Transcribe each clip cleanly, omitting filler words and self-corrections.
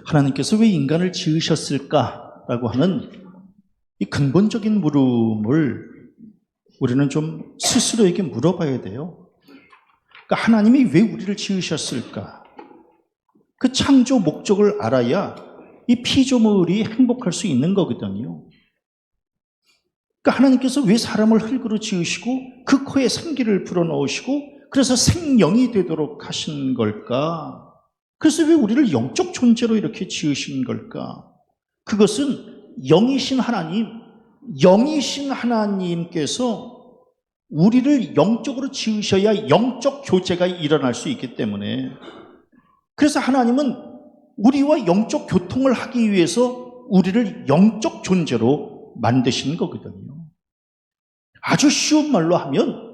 하나님께서 왜 인간을 지으셨을까라고 하는 이 근본적인 물음을 우리는 좀 스스로에게 물어봐야 돼요. 그러니까 하나님이 왜 우리를 지으셨을까? 그 창조 목적을 알아야 이 피조물이 행복할 수 있는 거거든요. 그러니까 하나님께서 왜 사람을 흙으로 지으시고 그 코에 생기를 불어넣으시고 그래서 생명이 되도록 하신 걸까? 그래서 왜 우리를 영적 존재로 이렇게 지으신 걸까? 그것은 영이신 하나님께서 우리를 영적으로 지으셔야 영적 교제가 일어날 수 있기 때문에, 그래서 하나님은 우리와 영적 교통을 하기 위해서 우리를 영적 존재로 만드신 거거든요. 아주 쉬운 말로 하면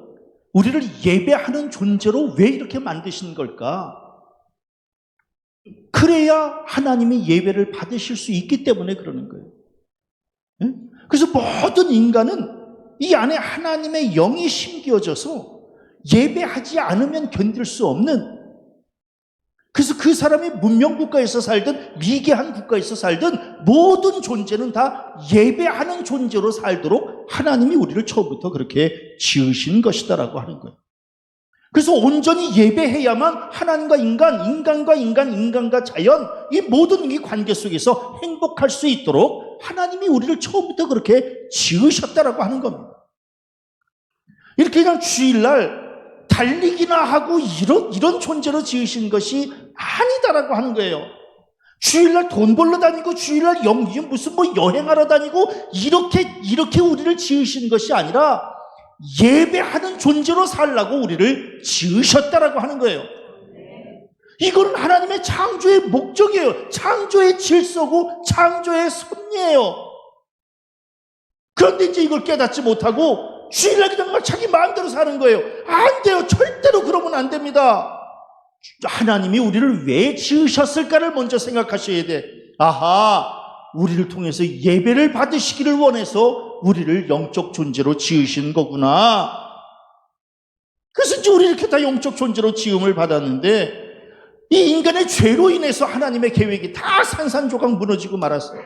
우리를 예배하는 존재로 왜 이렇게 만드신 걸까? 그래야 하나님이 예배를 받으실 수 있기 때문에 그러는 거예요. 그래서 모든 인간은 이 안에 하나님의 영이 심겨져서 예배하지 않으면 견딜 수 없는, 그래서 그 사람이 문명국가에서 살든 미개한 국가에서 살든 모든 존재는 다 예배하는 존재로 살도록 하나님이 우리를 처음부터 그렇게 지으신 것이다라고 하는 거예요. 그래서 온전히 예배해야만 하나님과 인간, 인간과 인간, 인간과 자연, 이 모든 이 관계 속에서 행복할 수 있도록 하나님이 우리를 처음부터 그렇게 지으셨다라고 하는 겁니다. 이렇게 그냥 주일날 달리기나 하고 이런 존재로 지으신 것이 아니다라고 하는 거예요. 주일날 돈 벌러 다니고 주일날 무슨 여행하러 다니고 이렇게 우리를 지으신 것이 아니라 예배하는 존재로 살라고 우리를 지으셨다라고 하는 거예요. 이건 하나님의 창조의 목적이에요. 창조의 질서고 창조의 섭리예요. 그런데 이제 이걸 깨닫지 못하고 주일날 그냥 막 자기 마음대로 사는 거예요. 안 돼요. 절대로 그러면 안 됩니다. 하나님이 우리를 왜 지으셨을까를 먼저 생각하셔야 돼. 아하, 우리를 통해서 예배를 받으시기를 원해서 우리를 영적 존재로 지으신 거구나. 그래서 이제 우리 이렇게 다 영적 존재로 지음을 받았는데, 이 인간의 죄로 인해서 하나님의 계획이 다 산산조각 무너지고 말았어요.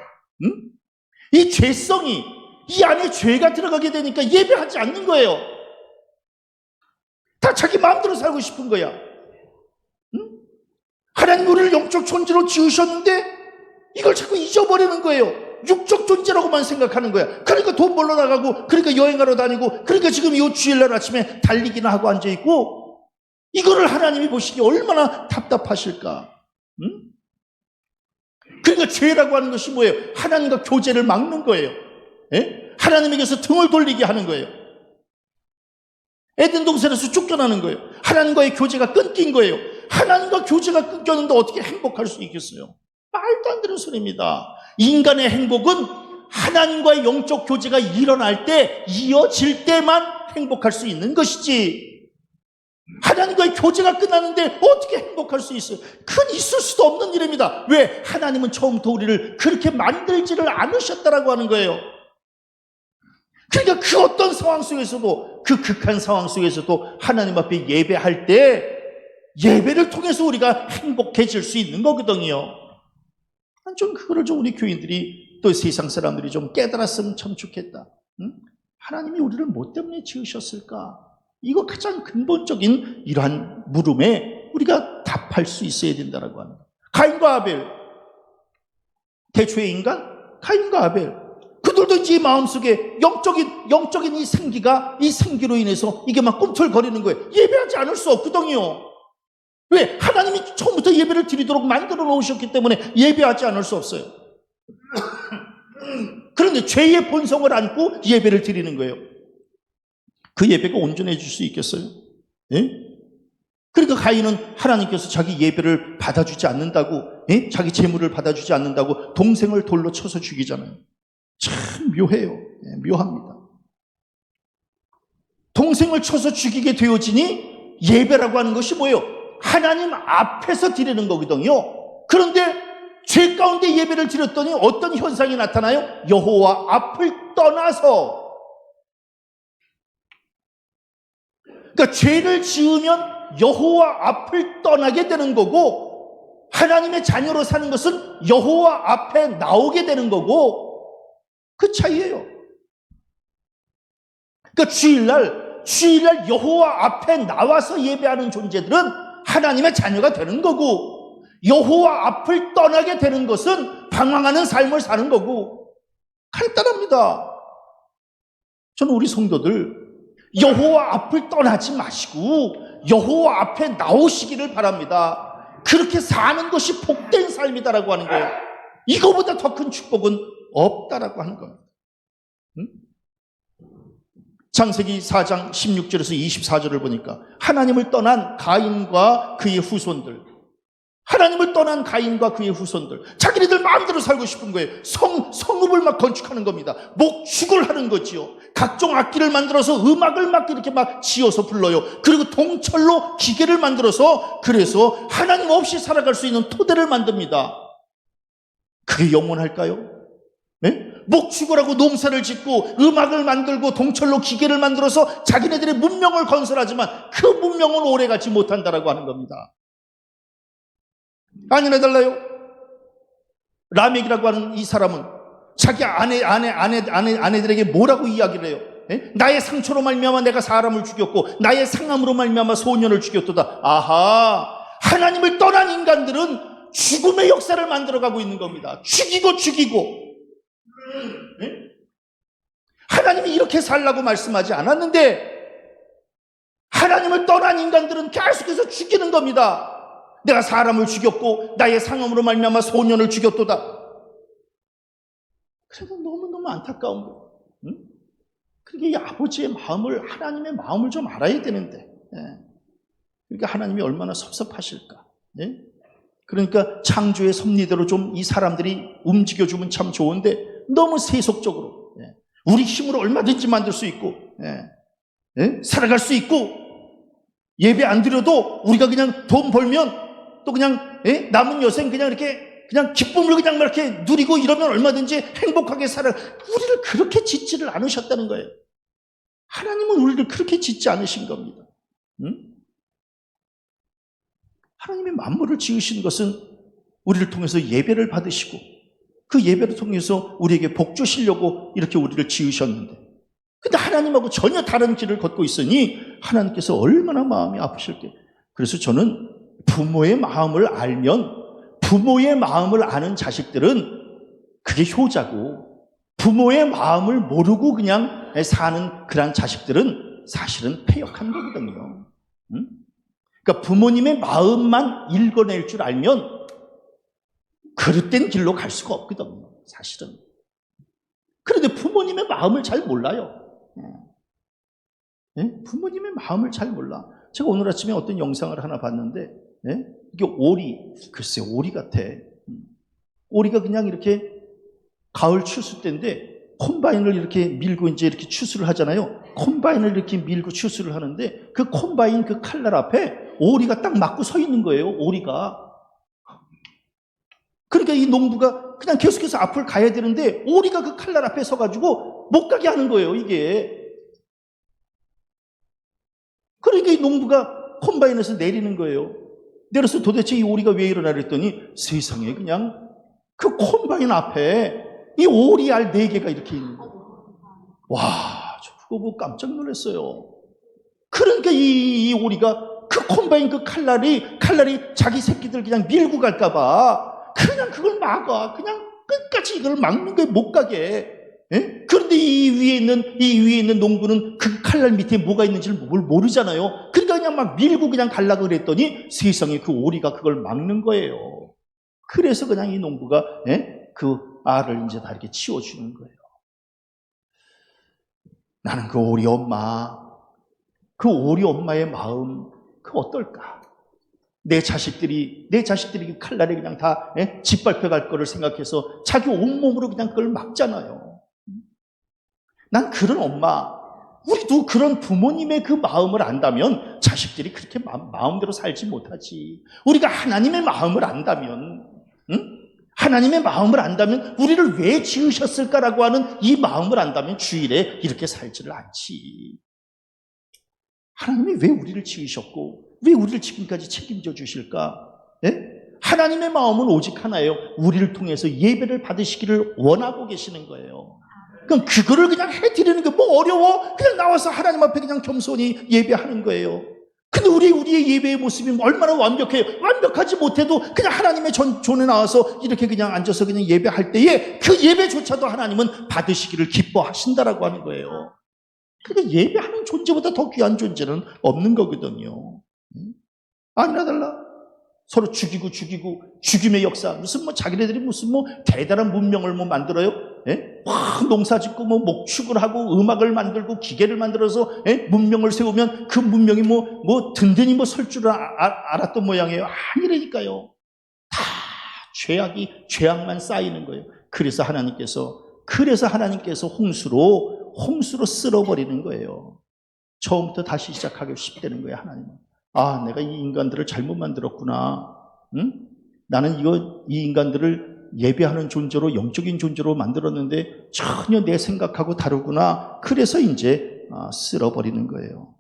이 죄성이, 이 안에 죄가 들어가게 되니까 예배하지 않는 거예요. 다 자기 마음대로 살고 싶은 거야. 하나님 우리를 영적 존재로 지으셨는데 이걸 자꾸 잊어버리는 거예요. 육적 존재라고만 생각하는 거야. 그러니까 돈 벌러 나가고, 그러니까 여행하러 다니고, 그러니까 지금 이 주일날 아침에 달리기나 하고 앉아있고, 이거를 하나님이 보시기에 얼마나 답답하실까? 그러니까 죄라고 하는 것이 뭐예요? 하나님과 교제를 막는 거예요. 하나님에게서 등을 돌리게 하는 거예요. 에덴 동산에서 쫓겨나는 거예요. 하나님과의 교제가 끊긴 거예요. 하나님과 교제가 끊겼는데 어떻게 행복할 수 있겠어요? 말도 안 되는 소리입니다. 인간의 행복은 하나님과의 영적 교제가 일어날 때, 이어질 때만 행복할 수 있는 것이지, 하나님과의 교제가 끝나는데 어떻게 행복할 수 있어요? 그건 있을 수도 없는 일입니다. 왜? 하나님은 처음부터 우리를 그렇게 만들지를 않으셨다라고 하는 거예요. 그러니까 그 어떤 상황 속에서도, 그 극한 상황 속에서도 하나님 앞에 예배할 때 예배를 통해서 우리가 행복해질 수 있는 거거든요. 좀 그거를 좀 우리 교인들이, 또 세상 사람들이 좀 깨달았으면 참 좋겠다. 하나님이 우리를 뭐 때문에 지으셨을까? 이거 가장 근본적인 이러한 물음에 우리가 답할 수 있어야 된다라고 하는 거예요. 가인과 아벨, 대초의 인간 가인과 아벨, 그들도 이제 마음속에 영적인 이 생기가, 이 생기로 인해서 이게 막 꿈틀거리는 거예요. 예배하지 않을 수 없거든요. 왜? 하나님이 처음부터 예배를 드리도록 만들어 놓으셨기 때문에 예배하지 않을 수 없어요. 그런데 죄의 본성을 안고 예배를 드리는 거예요. 그 예배가 온전해질 수 있겠어요? 예? 그러니까 가인은 하나님께서 자기 예배를 받아주지 않는다고, 예? 자기 재물을 받아주지 않는다고 동생을 돌로 쳐서 죽이잖아요. 참 묘해요. 예, 묘합니다. 동생을 쳐서 죽이게 되어지니 예배라고 하는 것이 뭐예요? 하나님 앞에서 드리는 거거든요. 그런데 죄 가운데 예배를 드렸더니 어떤 현상이 나타나요? 여호와 앞을 떠나서. 그러니까 죄를 지으면 여호와 앞을 떠나게 되는 거고, 하나님의 자녀로 사는 것은 여호와 앞에 나오게 되는 거고, 그 차이예요. 그러니까 주일날 여호와 앞에 나와서 예배하는 존재들은 하나님의 자녀가 되는 거고, 여호와 앞을 떠나게 되는 것은 방황하는 삶을 사는 거고, 간단합니다. 저는 우리 성도들 여호와 앞을 떠나지 마시고 여호와 앞에 나오시기를 바랍니다. 그렇게 사는 것이 복된 삶이다라고 하는 거예요. 이거보다 더 큰 축복은 없다라고 하는 겁니다. 창세기 4장 16절에서 24절을 보니까 하나님을 떠난 가인과 그의 후손들, 자기네들 마음대로 살고 싶은 거예요. 성읍을 막 건축하는 겁니다. 목축을 하는 거지요. 각종 악기를 만들어서 음악을 막 이렇게 막 지어서 불러요. 그리고 동철로 기계를 만들어서, 그래서 하나님 없이 살아갈 수 있는 토대를 만듭니다. 그게 영원할까요? 네? 목축을 하고 농사를 짓고 음악을 만들고 동철로 기계를 만들어서 자기네들의 문명을 건설하지만 그 문명은 오래가지 못한다라고 하는 겁니다. 아니나 달라요. 라멕이라고 하는 이 사람은 자기 아내들에게 뭐라고 이야기를 해요? 에? 나의 상처로 말미암아 내가 사람을 죽였고 나의 상함으로 말미암아 소년을 죽였도다. 아하, 하나님을 떠난 인간들은 죽음의 역사를 만들어가고 있는 겁니다. 죽이고 에? 하나님이 이렇게 살라고 말씀하지 않았는데 하나님을 떠난 인간들은 계속해서 죽이는 겁니다. 내가 사람을 죽였고 나의 상함으로 말미암아 소년을 죽였도다. 그래서 너무너무 안타까운 거예요. 응? 그러니까 이 아버지의 마음을, 하나님의 마음을 좀 알아야 되는데, 그러니까 하나님이 얼마나 섭섭하실까. 그러니까 창조의 섭리대로 좀 이 사람들이 움직여주면 참 좋은데 너무 세속적으로, 우리 힘으로 얼마든지 만들 수 있고, 살아갈 수 있고, 예배 안 드려도 우리가 그냥 돈 벌면 또 그냥 남은 여생 그냥 이렇게 그냥 기쁨을 그냥 이렇게 누리고 이러면 얼마든지 행복하게 살아. 우리를 그렇게 짓지를 않으셨다는 거예요. 하나님은 우리를 그렇게 짓지 않으신 겁니다. 하나님의 만물을 지으신 것은 우리를 통해서 예배를 받으시고 그 예배를 통해서 우리에게 복 주시려고 이렇게 우리를 지으셨는데, 근데 하나님하고 전혀 다른 길을 걷고 있으니 하나님께서 얼마나 마음이 아프실까. 그래서 저는 부모의 마음을 아는 자식들은 그게 효자고, 부모의 마음을 모르고 그냥 사는 그런 자식들은 사실은 패역한 거거든요. 그러니까 부모님의 마음만 읽어낼 줄 알면 그릇된 길로 갈 수가 없거든요, 사실은. 그런데 부모님의 마음을 잘 몰라요. 부모님의 마음을 잘 몰라. 제가 오늘 아침에 어떤 영상을 하나 봤는데, 이게 글쎄 오리 같아. 오리가 그냥 이렇게 가을 추수 때인데 콤바인을 이렇게 밀고 이제 이렇게 추수를 하잖아요. 콤바인을 이렇게 밀고 추수를 하는데 그 콤바인 그 칼날 앞에 오리가 딱 맞고 서 있는 거예요, 오리가. 그러니까 이 농부가 그냥 계속해서 앞을 가야 되는데 오리가 그 칼날 앞에 서가지고 못 가게 하는 거예요, 이게. 그러니까 이 농부가 콤바인에서 내리는 거예요. 내려서 도대체 이 오리가 왜 이러나 그랬더니 세상에 그냥 그 콤바인 앞에 이 오리 알 4개가 이렇게 있는 거예요. 와, 저 그거 보고 깜짝 놀랐어요. 그러니까 이 오리가 그 콤바인 그 칼날이 자기 새끼들 그냥 밀고 갈까봐 그냥 그걸 막아. 그냥 끝까지 이걸 막는 거예요, 못 가게. 그런데 이 위에 있는 농부는 그 칼날 밑에 뭐가 있는지를 모르잖아요. 그러니까 그냥 막 밀고 그냥 가려고 그랬더니 세상에 그 오리가 그걸 막는 거예요. 그래서 그냥 이 농부가 그 알을 이제 다 이렇게 치워주는 거예요. 나는 그 오리 엄마의 마음, 그 어떨까? 내 자식들이 그 칼날에 그냥 다 짓밟혀 갈 거를 생각해서 자기 온몸으로 그냥 그걸 막잖아요. 난 그런 엄마, 우리도 그런 부모님의 그 마음을 안다면 자식들이 그렇게 마음대로 살지 못하지. 우리가 하나님의 마음을 안다면, 하나님의 마음을 안다면, 우리를 왜 지으셨을까라고 하는 이 마음을 안다면 주일에 이렇게 살지를 않지. 하나님이 왜 우리를 지으셨고 왜 우리를 지금까지 책임져 주실까? 하나님의 마음은 오직 하나예요. 우리를 통해서 예배를 받으시기를 원하고 계시는 거예요. 그럼 그거를 그냥 해드리는 게 뭐 어려워? 그냥 나와서 하나님 앞에 그냥 겸손히 예배하는 거예요. 근데 우리의 예배의 모습이 얼마나 완벽해요. 완벽하지 못해도 그냥 하나님의 존에 나와서 이렇게 그냥 앉아서 그냥 예배할 때에 그 예배조차도 하나님은 받으시기를 기뻐하신다라고 하는 거예요. 그러니까 예배하는 존재보다 더 귀한 존재는 없는 거거든요. 아니나 달라. 서로 죽이고 죽임의 역사, 무슨 뭐 자기네들이 무슨 뭐 대단한 문명을 뭐 만들어요? 예? 막 농사 짓고 뭐 목축을 하고 음악을 만들고 기계를 만들어서 문명을 세우면 그 문명이 뭐 든든히 뭐 설 줄을 알았던 모양이에요. 아니라니까요. 다 죄악만 쌓이는 거예요. 그래서 하나님께서 홍수로 쓸어버리는 거예요. 처음부터 다시 시작하기 쉽다는 거예요, 하나님은. 아, 내가 이 인간들을 잘못 만들었구나. 응? 나는 이 인간들을 예배하는 존재로, 영적인 존재로 만들었는데 전혀 내 생각하고 다르구나. 그래서 이제 쓸어버리는 거예요.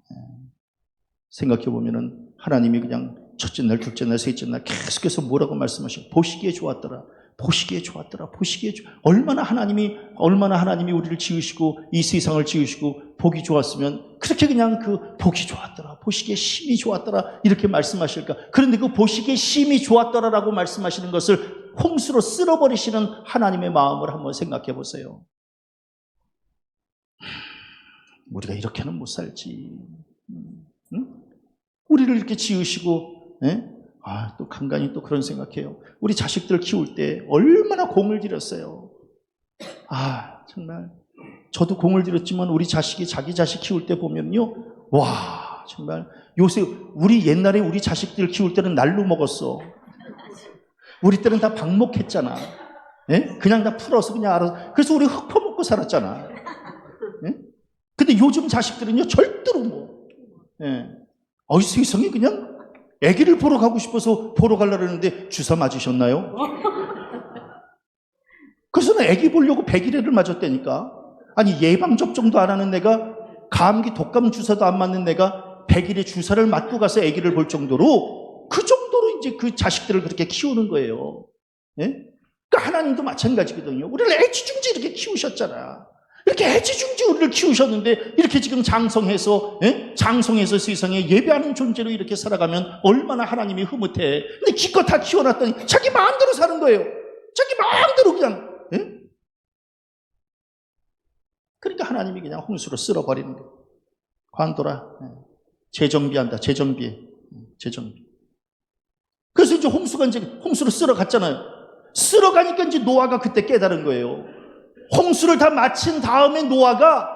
생각해보면은 하나님이 그냥 첫째 날, 둘째 날, 셋째 날 계속해서 뭐라고 말씀하시고, 보시기에 좋았더라. 얼마나 하나님이 우리를 지으시고 이 세상을 지으시고 보기 좋았으면 그렇게 그냥 그 보기 좋았더라, 보시기에 심히 좋았더라 이렇게 말씀하실까? 그런데 그 보시기에 심히 좋았더라라고 말씀하시는 것을 홍수로 쓸어버리시는 하나님의 마음을 한번 생각해 보세요. 우리가 이렇게는 못 살지. 응? 우리를 이렇게 지으시고, 또 간간히 또 그런 생각해요. 우리 자식들 키울 때 얼마나 공을 들였어요. 정말 저도 공을 들였지만 우리 자식이 자기 자식 키울 때 보면요, 와, 정말 요새 옛날에 우리 자식들 키울 때는 날로 먹었어. 우리 때는 다 방목했잖아. 그냥 다 풀어서 그냥 알아서. 그래서 우리 흙 퍼먹고 살았잖아. 근데 요즘 자식들은요, 절대로 세상에 그냥 아기를 보러 가고 싶어서 보러 가려고 했는데 주사 맞으셨나요? 그래서 아기 보려고 100일에를 맞았다니까. 아니, 예방접종도 안 하는 내가, 감기 독감 주사도 안 맞는 내가 100일에 주사를 맞고 가서 아기를 볼 정도로, 그 정도로 이제 그 자식들을 그렇게 키우는 거예요. 그러니까 하나님도 마찬가지거든요. 우리를 애지중지 이렇게 키우셨잖아. 이렇게 애지중지 우리를 키우셨는데 이렇게 지금 장성해서 세상에 예배하는 존재로 이렇게 살아가면 얼마나 하나님이 흐뭇해. 근데 기껏 다 키워놨더니 자기 마음대로 사는 거예요. 자기 마음대로 그냥. 그러니까 하나님이 그냥 홍수로 쓸어버리는 거예요. 관둬라. 재정비한다. 재정비. 그래서 이제 홍수로 쓸어갔잖아요. 쓸어가니까 이제 노아가 그때 깨달은 거예요. 홍수를 다 마친 다음에 노아가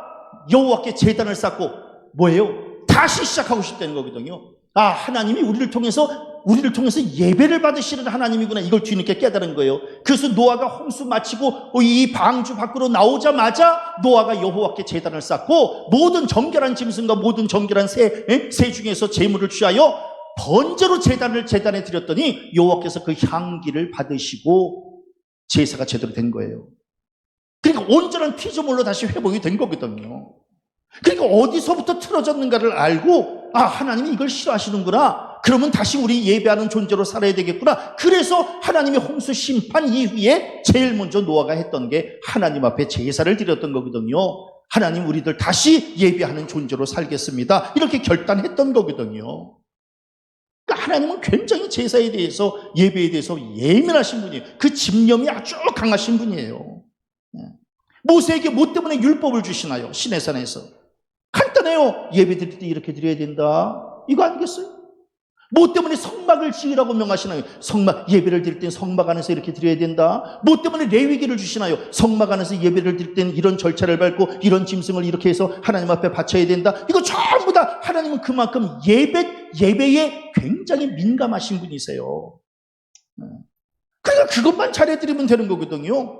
여호와께 제단을 쌓고 뭐예요? 다시 시작하고 싶다는 거거든요. 하나님이 우리를 통해서 예배를 받으시는 하나님이구나, 이걸 뒤늦게 깨달은 거예요. 그래서 노아가 홍수 마치고 이 방주 밖으로 나오자마자 노아가 여호와께 제단을 쌓고 모든 정결한 짐승과 모든 정결한 새 중에서 제물을 취하여 번제로 제단에 드렸더니 여호와께서 그 향기를 받으시고 제사가 제대로 된 거예요. 그러니까 온전한 피조물로 다시 회복이 된 거거든요. 그러니까 어디서부터 틀어졌는가를 알고, 하나님이 이걸 싫어하시는구나. 그러면 다시 우리 예배하는 존재로 살아야 되겠구나. 그래서 하나님의 홍수 심판 이후에 제일 먼저 노아가 했던 게 하나님 앞에 제사를 드렸던 거거든요. 하나님, 우리들 다시 예배하는 존재로 살겠습니다, 이렇게 결단했던 거거든요. 그러니까 하나님은 굉장히 제사에 대해서, 예배에 대해서 예민하신 분이에요. 그 집념이 아주 강하신 분이에요. 모세에게 뭐 때문에 율법을 주시나요? 시내산에서. 간단해요. 예배 드릴 때 이렇게 드려야 된다, 이거 아니겠어요? 뭐 때문에 성막을 지으라고 명하시나요? 예배를 드릴 땐 성막 안에서 이렇게 드려야 된다. 뭐 때문에 레위기를 주시나요? 성막 안에서 예배를 드릴 땐 이런 절차를 밟고 이런 짐승을 이렇게 해서 하나님 앞에 바쳐야 된다. 이거 전부 다 하나님은 그만큼 예배에 굉장히 민감하신 분이세요. 그러니까 그것만 잘해드리면 되는 거거든요.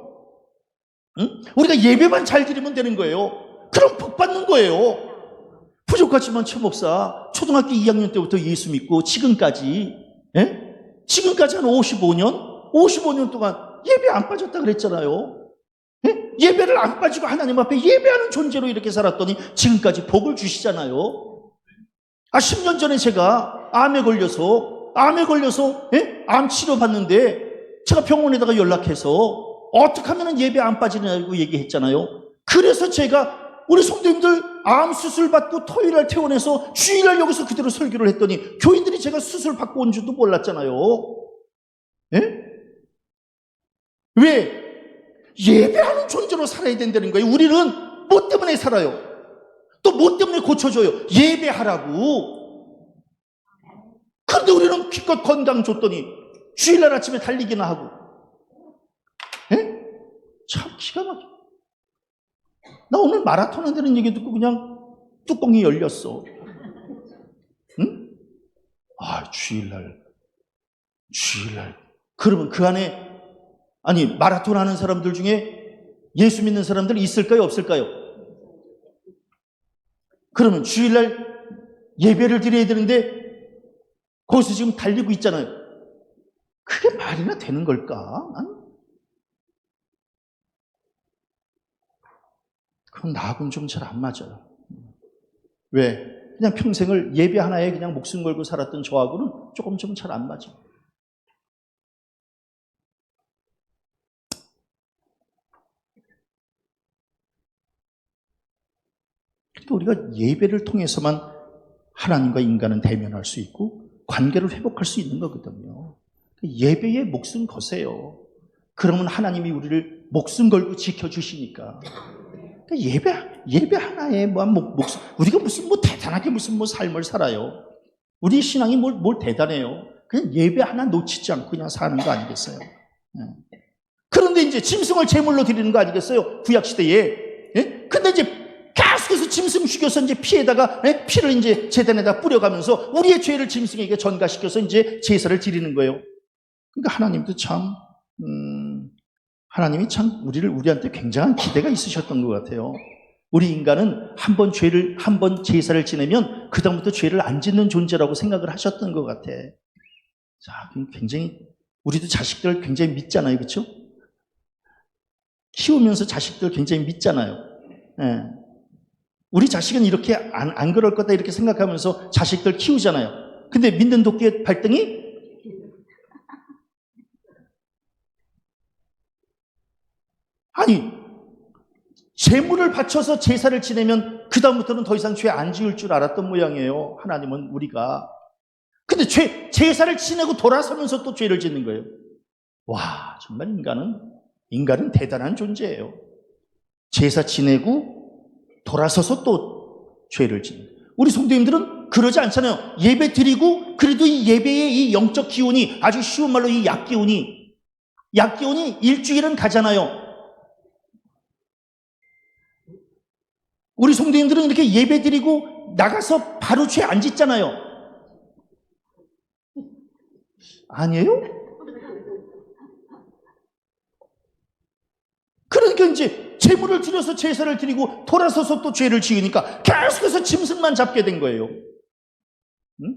우리가 예배만 잘 드리면 되는 거예요. 그럼 복 받는 거예요. 부족하지만 최 목사 초등학교 2학년 때부터 예수 믿고 지금까지 한 55년 동안 예배 안 빠졌다 그랬잖아요. 예배를 안 빠지고 하나님 앞에 예배하는 존재로 이렇게 살았더니 지금까지 복을 주시잖아요. 10년 전에 제가 암에 걸려서 암에 걸려서 암 치료받는데 제가 병원에다가 연락해서 어떻게 하면 예배 안 빠지냐고 얘기했잖아요. 그래서 제가 우리 성도님들 암 수술 받고 토요일날 퇴원해서 주일날 여기서 그대로 설교를 했더니 교인들이 제가 수술 받고 온 줄도 몰랐잖아요. 왜? 예배하는 존재로 살아야 된다는 거예요. 우리는 뭐 때문에 살아요? 또 뭐 때문에 고쳐줘요? 예배하라고. 그런데 우리는 기껏 건강 줬더니 주일날 아침에 달리기나 하고. 참 기가 막혀. 나 오늘 마라톤 한다는 얘기 듣고 그냥 뚜껑이 열렸어. 응? 아, 주일날. 그러면 그 안에, 아니, 마라톤 하는 사람들 중에 예수 믿는 사람들 있을까요? 없을까요? 그러면 주일날 예배를 드려야 되는데 거기서 지금 달리고 있잖아요. 그게 말이나 되는 걸까? 그건 나하고는 좀 잘 안 맞아요. 왜? 그냥 평생을 예배 하나에 그냥 목숨 걸고 살았던 저하고는 조금 좀 잘 안 맞아요. 그러니까 우리가 예배를 통해서만 하나님과 인간은 대면할 수 있고 관계를 회복할 수 있는 거거든요. 예배에 목숨 거세요. 그러면 하나님이 우리를 목숨 걸고 지켜주시니까. 예배 하나에 목숨, 우리가 무슨 대단하게 무슨 삶을 살아요. 우리 신앙이 뭘 대단해요. 그냥 예배 하나 놓치지 않고 그냥 사는 거 아니겠어요? 그런데 이제 짐승을 제물로 드리는 거 아니겠어요? 구약시대에. 근데 이제 계속해서 짐승 죽여서 이제 피에다가 피를 이제 제단에다 뿌려가면서 우리의 죄를 짐승에게 전가시켜서 이제 제사를 드리는 거예요. 그러니까 하나님도 참, 하나님이 참 우리한테 굉장한 기대가 있으셨던 것 같아요. 우리 인간은 한 번 제사를 지내면 그다음부터 죄를 안 짓는 존재라고 생각을 하셨던 것 같아. 자, 굉장히, 우리도 자식들 굉장히 믿잖아요. 그렇죠? 키우면서 자식들 굉장히 믿잖아요. 우리 자식은 이렇게 안 그럴 거다 이렇게 생각하면서 자식들 키우잖아요. 근데 믿는 도끼의 발등이 아니, 제물을 바쳐서 제사를 지내면 그 다음부터는 더 이상 죄 안 지을 줄 알았던 모양이에요. 하나님은 우리가. 근데 제사를 지내고 돌아서면서 또 죄를 짓는 거예요. 와, 정말 인간은 대단한 존재예요. 제사 지내고 돌아서서 또 죄를 짓는. 우리 성도님들은 그러지 않잖아요. 예배 드리고 그래도 이 예배의 이 영적 기운이, 아주 쉬운 말로 이 약기운이 일주일은 가잖아요. 우리 성도님들은 이렇게 예배 드리고 나가서 바로 죄 안 짓잖아요. 아니에요? 그러니까 이제 제물을 드려서 제사를 드리고 돌아서서 또 죄를 지으니까 계속해서 짐승만 잡게 된 거예요. 응?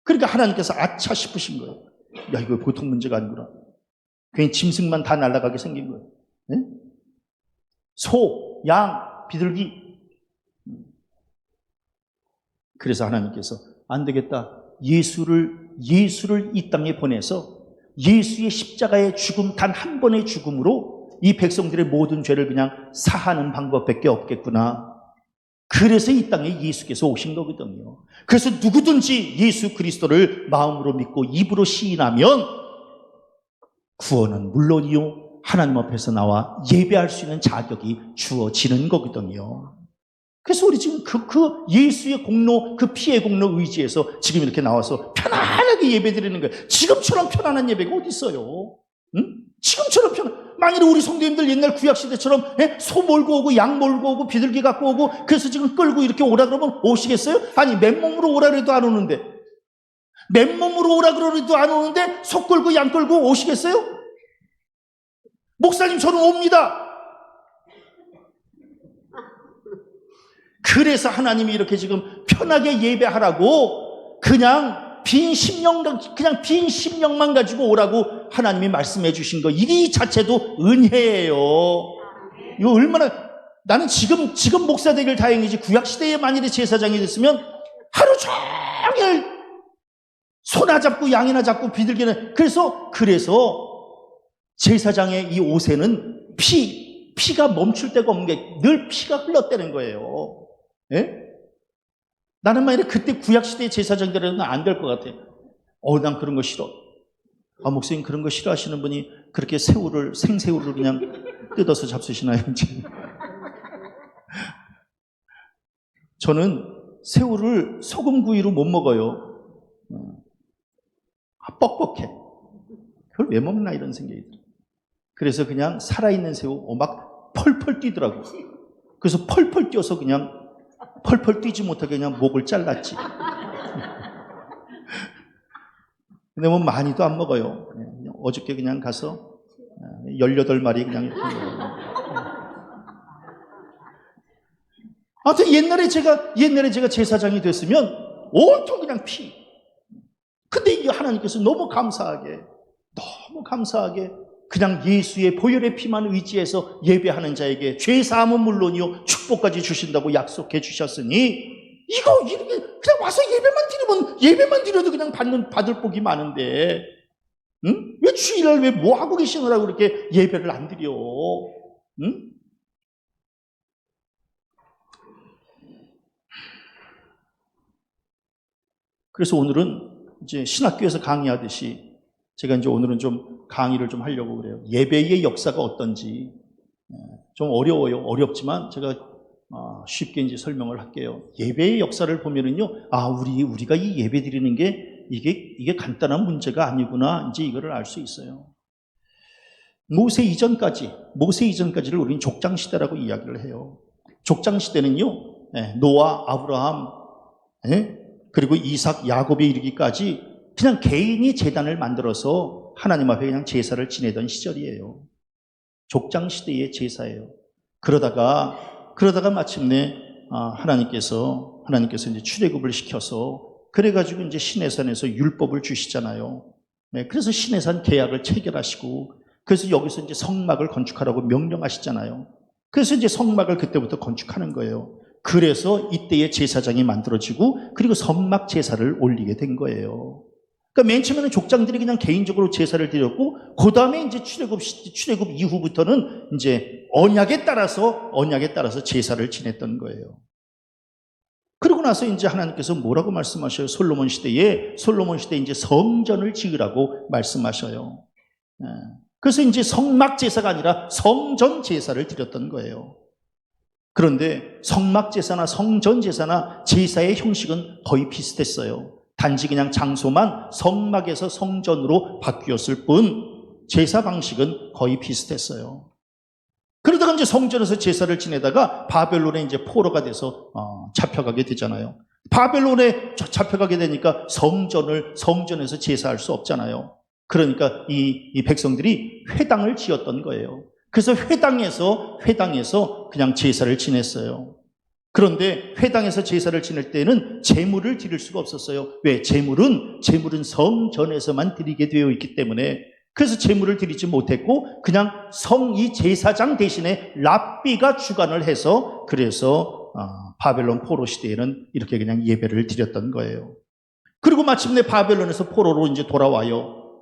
그러니까 하나님께서 아차 싶으신 거예요. 야, 이거 보통 문제가 아니구나. 괜히 짐승만 다 날아가게 생긴 거예요. 응? 소, 양, 비둘기. 그래서 하나님께서 안 되겠다. 예수를 이 땅에 보내서 예수의 십자가의 죽음, 단 한 번의 죽음으로 이 백성들의 모든 죄를 그냥 사하는 방법밖에 없겠구나. 그래서 이 땅에 예수께서 오신 거거든요. 그래서 누구든지 예수 그리스도를 마음으로 믿고 입으로 시인하면 구원은 물론이요, 하나님 앞에서 나와 예배할 수 있는 자격이 주어지는 거거든요. 그래서 우리 지금 그 예수의 공로, 그 피의 공로 의지에서 지금 이렇게 나와서 편안하게 예배 드리는 거예요. 지금처럼 편안한 예배가 어디 있어요? 응? 지금처럼 만일에 우리 성도님들 옛날 구약시대처럼 소 몰고 오고 양 몰고 오고 비둘기 갖고 오고 그래서 지금 끌고 이렇게 오라 그러면 오시겠어요? 아니, 맨몸으로 오라 그래도 안 오는데, 맨몸으로 오라 그래도 안 오는데 소 끌고 양 끌고 오시겠어요? 목사님, 저는 옵니다. 그래서 하나님이 이렇게 지금 편하게 예배하라고 그냥 빈 심령만 가지고 오라고 하나님이 말씀해 주신 거, 이 자체도 은혜예요. 이거 얼마나, 나는 지금 목사 되길 다행이지, 구약시대에 만일에 제사장이 됐으면 하루 종일 소나 잡고 양이나 잡고 비둘기는. 그래서 제사장의 이 옷에는 피가 멈출 데가 없는 게 늘 피가 흘렀다는 거예요. 예? 나는 만약에 그때 구약시대의 제사장들은 안 될 것 같아. 난 그런 거 싫어. 목사님 그런 거 싫어하시는 분이 그렇게 생새우를 그냥 뜯어서 잡수시나요? 저는 새우를 소금구이로 못 먹어요. 뻑뻑해. 그걸 왜 먹나 이런 생각이 들어요. 그래서 그냥 살아있는 새우 막 펄펄 뛰더라고. 그래서 펄펄 뛰어서 그냥 펄펄 뛰지 못하게 그냥 목을 잘랐지. 근데 뭐 많이도 안 먹어요. 그냥 어저께 그냥 가서 18마리 그냥 이렇게 먹어요. 아무튼 옛날에 제가 제사장이 됐으면 온통 그냥 피. 근데 이게 하나님께서 너무 감사하게 그냥 예수의 보혈의 피만 의지해서 예배하는 자에게 죄사함은 물론이요 축복까지 주신다고 약속해 주셨으니 이거 이렇게 그냥 와서 예배만 드려도 그냥 받을 복이 많은데, 응? 왜 주일날 왜 뭐 하고 계시느라고 그렇게 예배를 안 드려? 응? 그래서 오늘은 이제 신학교에서 강의하듯이 제가 이제 오늘은 좀 강의를 좀 하려고 그래요. 예배의 역사가 어떤지. 좀 어렵지만 제가 쉽게 이제 설명을 할게요. 예배의 역사를 보면은요, 우리가 이 예배 드리는 게 이게 간단한 문제가 아니구나. 이제 이거를 알 수 있어요. 모세 이전까지를 우리는 족장 시대라고 이야기를 해요. 족장 시대는요, 노아, 아브라함, 그리고 이삭, 야곱에 이르기까지 그냥 개인이 제단을 만들어서 하나님 앞에 그냥 제사를 지내던 시절이에요. 족장 시대의 제사예요. 그러다가 마침내 하나님께서 이제 출애굽을 시켜서 그래가지고 이제 시내산에서 율법을 주시잖아요. 그래서 시내산 계약을 체결하시고 그래서 여기서 이제 성막을 건축하라고 명령하시잖아요. 그래서 이제 성막을 그때부터 건축하는 거예요. 그래서 이때의 제사장이 만들어지고 그리고 성막 제사를 올리게 된 거예요. 그러니까 맨 처음에는 족장들이 그냥 개인적으로 제사를 드렸고 그 다음에 이제 출애굽 이후부터는 이제 언약에 따라서 제사를 지냈던 거예요. 그러고 나서 이제 하나님께서 뭐라고 말씀하셔요? 솔로몬 시대에 이제 성전을 지으라고 말씀하셔요. 그래서 이제 성막 제사가 아니라 성전 제사를 드렸던 거예요. 그런데 성막 제사나 성전 제사나 제사의 형식은 거의 비슷했어요. 단지 그냥 장소만 성막에서 성전으로 바뀌었을 뿐 제사 방식은 거의 비슷했어요. 그러다가 이제 성전에서 제사를 지내다가 바벨론에 이제 포로가 돼서 잡혀가게 되잖아요. 바벨론에 잡혀가게 되니까 성전에서 제사할 수 없잖아요. 그러니까 이 백성들이 회당을 지었던 거예요. 그래서 회당에서 그냥 제사를 지냈어요. 그런데 회당에서 제사를 지낼 때는 제물을 드릴 수가 없었어요. 왜? 제물은 성전에서만 드리게 되어 있기 때문에 그래서 제물을 드리지 못했고 그냥 이 제사장 대신에 랍비가 주관을 해서 그래서 바벨론 포로 시대에는 이렇게 그냥 예배를 드렸던 거예요. 그리고 마침내 바벨론에서 포로로 이제 돌아와요.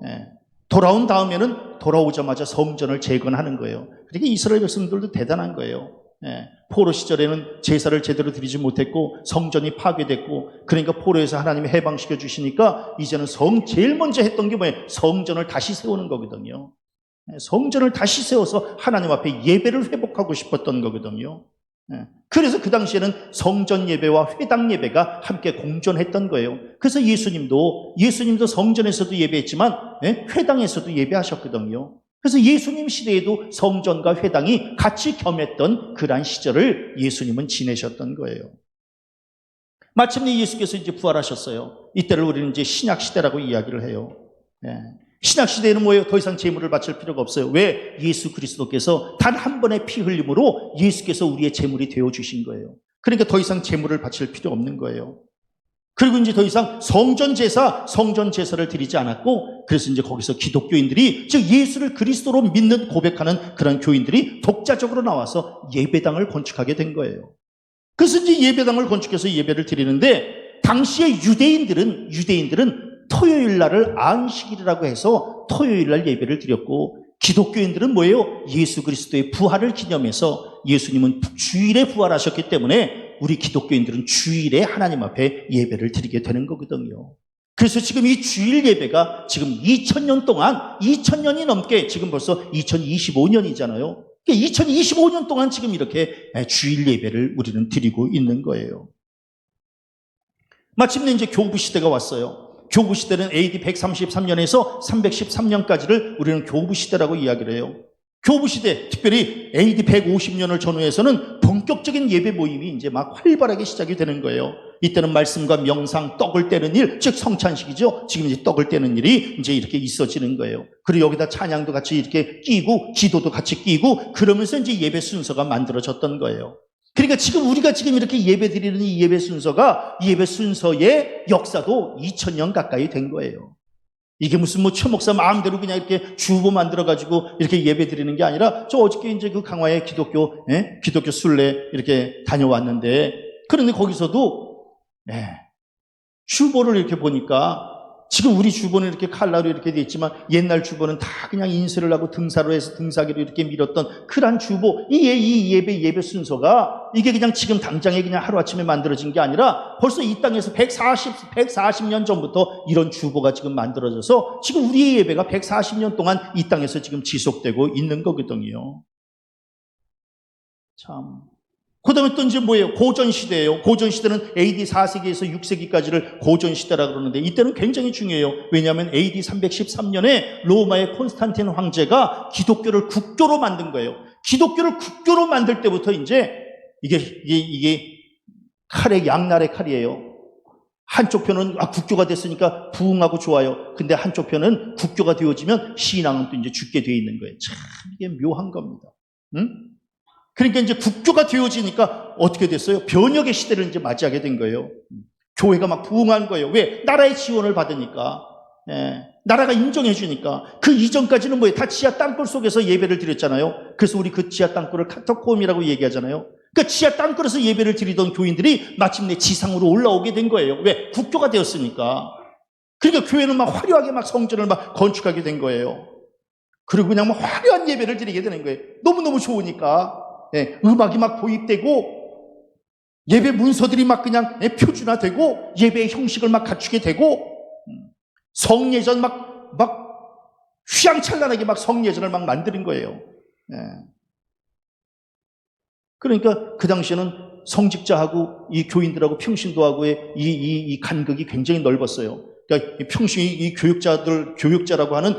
돌아온 다음에는 돌아오자마자 성전을 재건하는 거예요. 그러니까 이스라엘 백성들도 대단한 거예요. 포로 시절에는 제사를 제대로 드리지 못했고 성전이 파괴됐고 그러니까 포로에서 하나님이 해방시켜 주시니까 이제는 제일 먼저 했던 게 뭐예요? 성전을 다시 세우는 거거든요. 성전을 다시 세워서 하나님 앞에 예배를 회복하고 싶었던 거거든요. 그래서 그 당시에는 성전 예배와 회당 예배가 함께 공존했던 거예요. 그래서 예수님도 성전에서도 예배했지만 회당에서도 예배하셨거든요. 그래서 예수님 시대에도 성전과 회당이 같이 겸했던 그러한 시절을 예수님은 지내셨던 거예요. 마침내 예수께서 이제 부활하셨어요. 이때를 우리는 이제 신약 시대라고 이야기를 해요. 신약 시대에는 뭐예요? 더 이상 제물을 바칠 필요가 없어요. 왜? 예수 그리스도께서 단 한 번의 피 흘림으로 예수께서 우리의 제물이 되어 주신 거예요. 그러니까 더 이상 제물을 바칠 필요 없는 거예요. 그리고 이제 더 이상 성전 제사를 드리지 않았고, 그래서 이제 거기서 기독교인들이, 즉 예수를 그리스도로 믿는 고백하는 그런 교인들이 독자적으로 나와서 예배당을 건축하게 된 거예요. 그래서 이제 예배당을 건축해서 예배를 드리는데, 당시의 유대인들은 토요일 날을 안식일이라고 해서 토요일 날 예배를 드렸고, 기독교인들은 뭐예요? 예수 그리스도의 부활을 기념해서 예수님은 주일에 부활하셨기 때문에 우리 기독교인들은 주일에 하나님 앞에 예배를 드리게 되는 거거든요. 그래서 지금 이 주일 예배가 지금 2000년 동안, 2000년이 넘게, 지금 벌써 2025년이잖아요. 2025년 동안 지금 이렇게 주일 예배를 우리는 드리고 있는 거예요. 마침내 이제 교부 시대가 왔어요. 교부 시대는 AD 133년에서 313년까지를 우리는 교부 시대라고 이야기를 해요. 교부 시대, 특별히 AD 150년을 전후해서는 본격적인 예배 모임이 이제 막 활발하게 시작이 되는 거예요. 이때는 말씀과 명상, 떡을 떼는 일, 즉 성찬식이죠. 지금 이제 떡을 떼는 일이 이제 이렇게 있어지는 거예요. 그리고 여기다 찬양도 같이 이렇게 끼고, 기도도 같이 끼고, 그러면서 이제 예배 순서가 만들어졌던 거예요. 그러니까 지금 우리가 지금 이렇게 예배 드리는 이 예배 순서가, 예배 순서의 역사도 2000년 가까이 된 거예요. 이게 무슨 뭐 최목사 마음대로 그냥 이렇게 주보 만들어가지고 이렇게 예배 드리는 게 아니라, 저 어저께 이제 그 강화의 기독교 순례 이렇게 다녀왔는데, 그런데 거기서도, 주보를 이렇게 보니까, 지금 우리 주보는 이렇게 칼라로 이렇게 돼 있지만 옛날 주보는 다 그냥 인쇄를 하고 등사로 해서 등사기로 이렇게 밀었던 그런 주보, 이 예배 순서가 이게 그냥 지금 당장에 그냥 하루아침에 만들어진 게 아니라 벌써 이 땅에서 140년 전부터 이런 주보가 지금 만들어져서 지금 우리의 예배가 140년 동안 이 땅에서 지금 지속되고 있는 거거든요. 참. 그 다음에 또 이제 뭐예요? 고전시대예요. 고전시대는 AD 4세기에서 6세기까지를 고전시대라고 그러는데, 이때는 굉장히 중요해요. 왜냐하면 AD 313년에 로마의 콘스탄틴 황제가 기독교를 국교로 만든 거예요. 기독교를 국교로 만들 때부터 이제 이게 칼의 양날의 칼이에요. 한쪽 편은 국교가 됐으니까 부흥하고 좋아요. 근데 한쪽 편은 국교가 되어지면 신앙은 또 이제 죽게 되어 있는 거예요. 참 이게 묘한 겁니다. 응? 그러니까 이제 국교가 되어지니까 어떻게 됐어요? 변혁의 시대를 이제 맞이하게 된 거예요. 교회가 막 부흥한 거예요. 왜? 나라의 지원을 받으니까. 나라가 인정해 주니까. 그 이전까지는 뭐예요? 다 지하 땅굴 속에서 예배를 드렸잖아요. 그래서 우리 그 지하 땅굴을 카타콤이라고 얘기하잖아요. 그러니까 지하 땅굴에서 예배를 드리던 교인들이 마침내 지상으로 올라오게 된 거예요. 왜? 국교가 되었으니까. 그러니까 교회는 막 화려하게 막 성전을 막 건축하게 된 거예요. 그리고 그냥 막 화려한 예배를 드리게 되는 거예요. 너무너무 좋으니까. 음악이 막 도입되고, 예배 문서들이 막 그냥 표준화되고, 예배의 형식을 막 갖추게 되고, 성예전 막 휘황찬란하게 막 성예전을 막 만드는 거예요. 그러니까 그 당시에는 성직자하고 이 교인들하고 평신도하고의 이 간극이 굉장히 넓었어요. 그러니까 이 교육자라고 하는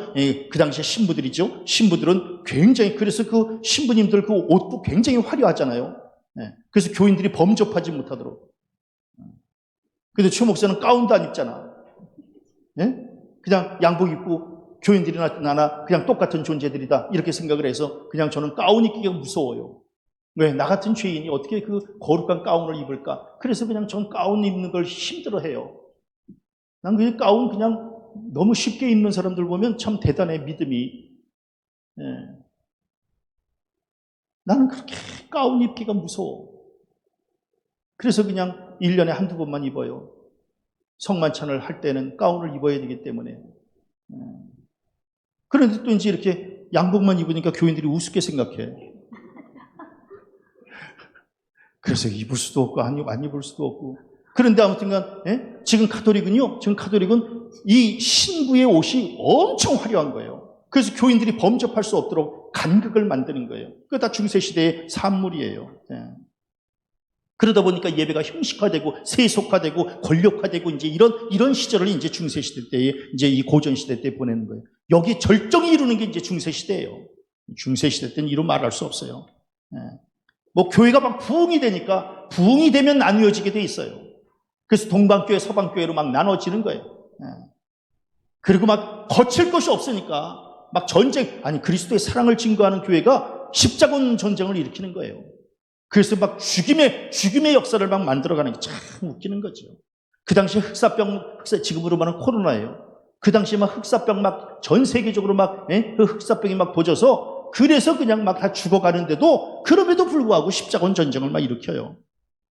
그 당시에 신부들이죠. 신부들은 굉장히, 그래서 그 신부님들 그 옷도 굉장히 화려하잖아요. 그래서 교인들이 범접하지 못하도록. 근데 최 목사는 가운도 안 입잖아. 그냥 양복 입고 교인들이나 나나 그냥 똑같은 존재들이다, 이렇게 생각을 해서 그냥 저는 가운 입기가 무서워요. 왜? 나 같은 죄인이 어떻게 그 거룩한 가운을 입을까? 그래서 그냥 전 가운 입는 걸 힘들어해요. 난 그냥 가운 그냥 너무 쉽게 입는 사람들 보면 참 대단해, 믿음이. 나는 그렇게 가운 입기가 무서워. 그래서 그냥 1년에 한두 번만 입어요. 성만찬을 할 때는 가운을 입어야 되기 때문에. 그런데 또 이제 이렇게 양복만 입으니까 교인들이 우습게 생각해. 그래서 입을 수도 없고 안 입을 수도 없고. 그런데 아무튼간 지금 카톨릭은 이 신부의 옷이 엄청 화려한 거예요. 그래서 교인들이 범접할 수 없도록 간극을 만드는 거예요. 그게 다 중세시대의 산물이에요. 그러다 보니까 예배가 형식화되고 세속화되고 권력화되고 이제 이런 시절을 이제 중세시대 때에 이제 이 고전시대 때 보내는 거예요. 여기 절정이 이루는 게 이제 중세시대예요. 중세시대 때는 이루 말할 수 없어요. 뭐 교회가 막 부흥이 되니까, 부흥이 되면 나뉘어지게 돼 있어요. 그래서 동방교회, 서방교회로 막 나눠지는 거예요. 그리고 막 거칠 것이 없으니까 막 전쟁, 그리스도의 사랑을 증거하는 교회가 십자군 전쟁을 일으키는 거예요. 그래서 막 죽임의 역사를 막 만들어가는 게 참 웃기는 거죠. 그 당시에 지금으로 말하는 코로나예요. 그 당시에 막 흑사병 막 전 세계적으로 막 그 흑사병이 막 퍼져서, 그래서 그냥 막 다 죽어가는데도, 그럼에도 불구하고 십자군 전쟁을 막 일으켜요.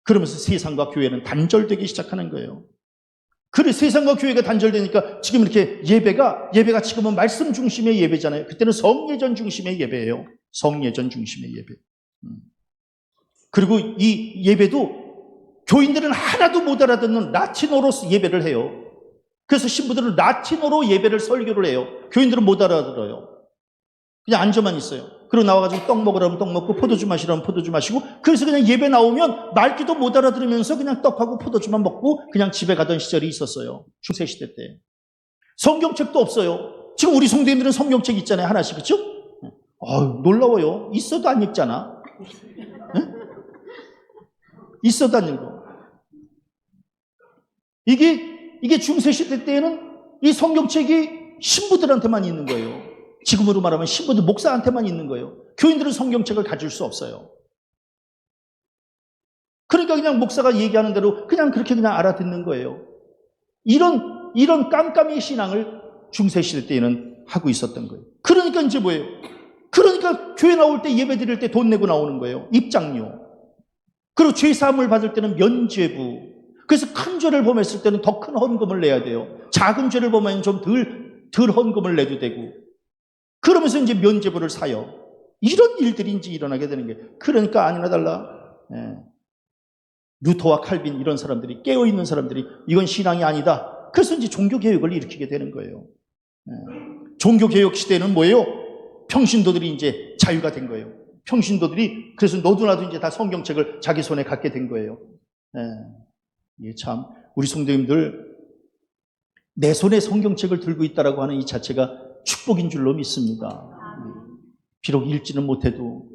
그러면서 세상과 교회는 단절되기 시작하는 거예요. 그래 세상과 교회가 단절되니까 지금 이렇게 예배가 지금은 말씀 중심의 예배잖아요. 그때는 성예전 중심의 예배예요. 성예전 중심의 예배. 그리고 이 예배도 교인들은 하나도 못 알아듣는 라틴어로 예배를 해요. 그래서 신부들은 라틴어로 예배를 설교를 해요. 교인들은 못 알아들어요. 그냥 앉아만 있어요. 그리고 나와가지고 떡 먹으라면 떡 먹고 포도주 마시라면 포도주 마시고, 그래서 그냥 예배 나오면 말귀도 못 알아들으면서 그냥 떡하고 포도주만 먹고 그냥 집에 가던 시절이 있었어요. 중세시대 때. 성경책도 없어요. 지금 우리 성도님들은 성경책 있잖아요. 하나씩. 그렇죠? 놀라워요. 있어도 안 읽잖아. 네? 있어도 안 읽어. 이게 중세시대 때에는 이 성경책이 신부들한테만 있는 거예요. 지금으로 말하면 신부들, 목사한테만 있는 거예요. 교인들은 성경책을 가질 수 없어요. 그러니까 그냥 목사가 얘기하는 대로 그냥 그렇게 그냥 알아듣는 거예요. 이런 깜깜이 신앙을 중세시대 때에는 하고 있었던 거예요. 그러니까 이제 뭐예요? 그러니까 교회 나올 때 예배 드릴 때 돈 내고 나오는 거예요. 입장료. 그리고 죄 사함을 받을 때는 면죄부. 그래서 큰 죄를 범했을 때는 더 큰 헌금을 내야 돼요. 작은 죄를 범하면 좀 덜 헌금을 내도 되고. 그러면서 이제 면죄부를 사요. 이런 일들이 이제 일어나게 되는 거예요. 그러니까 아니나 달라. 루터와 칼빈 이런 사람들이, 깨어있는 사람들이 이건 신앙이 아니다. 그래서 이제 종교개혁을 일으키게 되는 거예요. 종교개혁 시대는 뭐예요? 평신도들이 이제 자유가 된 거예요. 평신도들이, 그래서 너도 나도 이제 다 성경책을 자기 손에 갖게 된 거예요. 이게 참, 우리 성도님들, 내 손에 성경책을 들고 있다라고 하는 이 자체가 축복인 줄로 믿습니다. 비록 읽지는 못해도,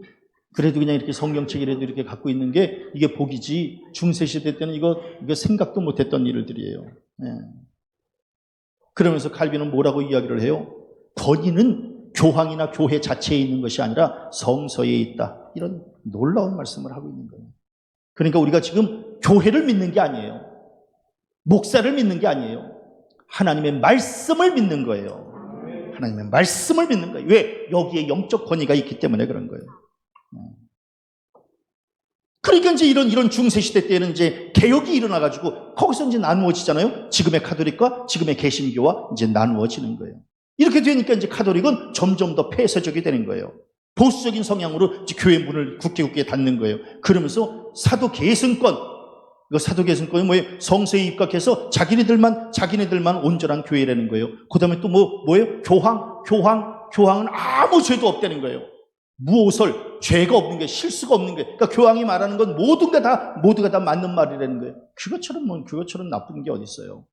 그래도 그냥 이렇게 성경책이라도 이렇게 갖고 있는 게 이게 복이지, 중세시대 때는 이거 생각도 못했던 일들이에요. 그러면서 칼빈은 뭐라고 이야기를 해요? 권위는 교황이나 교회 자체에 있는 것이 아니라 성서에 있다. 이런 놀라운 말씀을 하고 있는 거예요. 그러니까 우리가 지금 교회를 믿는 게 아니에요. 목사를 믿는 게 아니에요. 하나님의 말씀을 믿는 거예요. 하나님의 말씀을 믿는 거예요. 왜? 여기에 영적 권위가 있기 때문에 그런 거예요. 그러니까 이제 이런 중세시대 때는 이제 개혁이 일어나가지고 거기서 이제 나누어지잖아요. 지금의 카톨릭과 지금의 개신교와 이제 나누어지는 거예요. 이렇게 되니까 이제 카톨릭은 점점 더 폐쇄적이 되는 거예요. 보수적인 성향으로 이제 교회 문을 굳게 닫는 거예요. 그러면서 사도 계승권, 이거 사도 계승권이 뭐예요? 성서에 입각해서 자기네들만 온전한 교회라는 거예요. 그 다음에 또 뭐예요? 교황은 아무 죄도 없다는 거예요. 무오설, 죄가 없는 게, 실수가 없는 게. 그러니까 교황이 말하는 건 모두가 다 맞는 말이라는 거예요. 그것처럼 나쁜 게 어디 있어요?